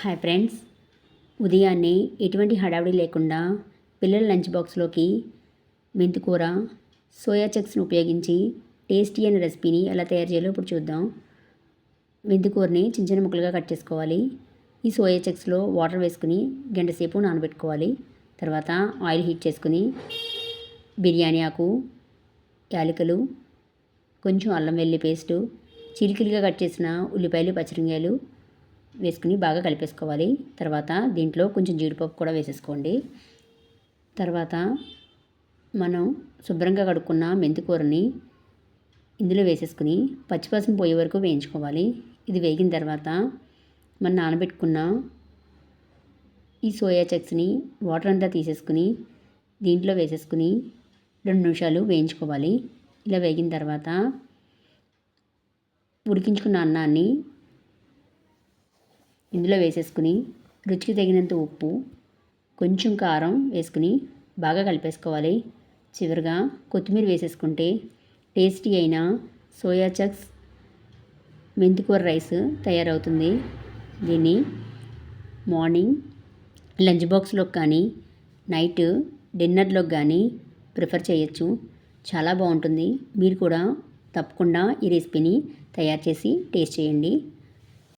Hi friends, ఉదయాన్నే ఎటువంటి హడావిడి లేకుండా పిల్లల లంచ్ బాక్స్లోకి మెంతికూర సోయా చంక్స్ని ఉపయోగించి టేస్టీ అయిన రెసిపీని ఎలా తయారు చేయాలో ఇప్పుడు చూద్దాం. మెంతికూరని చిన్న చిన్న ముక్కలుగా కట్ చేసుకోవాలి. ఈ సోయా చంక్స్లో వాటర్ వేసుకుని గంట సేపు నానబెట్టుకోవాలి. తర్వాత ఆయిల్ హీట్ చేసుకుని బిర్యానీ ఆకు, యాలకులు, కొంచెం అల్లం వెల్లుల్లి పేస్టు, చిలికలుగా కట్ చేసిన ఉల్లిపాయలు, పచ్చిమిరపకాయలు వేసుకుని బాగా కలిపేసుకోవాలి. తర్వాత దీంట్లో కొంచెం జీడిపప్పు కూడా వేసేసుకోండి. తర్వాత మనం శుభ్రంగా కడుక్కున్న మెంతికూరని ఇందులో వేసేసుకుని పచ్చివాసన పోయే వరకు వేయించుకోవాలి. ఇది వేగిన తర్వాత మనం నానబెట్టుకున్న ఈ సోయా చంక్స్ని వాటర్ అంతా తీసేసుకుని దీంట్లో వేసేసుకుని 2 నిమిషాలు వేయించుకోవాలి. ఇలా వేగిన తర్వాత ఉడికించుకున్న అన్నాన్ని ఇందులో వేసేసుకుని రుచికి తగినంత ఉప్పు, కొంచెం కారం వేసుకుని బాగా కలిపేసుకోవాలి. చివరిగా కొత్తిమీర వేసేసుకుంటే టేస్టీ అయిన సోయా చంక్స్ మెంతికూర రైస్ తయారవుతుంది. దీన్ని మార్నింగ్ లంచ్ బాక్స్లోకి కానీ నైట్ డిన్నర్లోకి కానీ ప్రిఫర్ చేయొచ్చు. చాలా బాగుంటుంది. మీరు కూడా తప్పకుండా ఈ రెసిపీని తయారు చేసి టేస్ట్ చేయండి.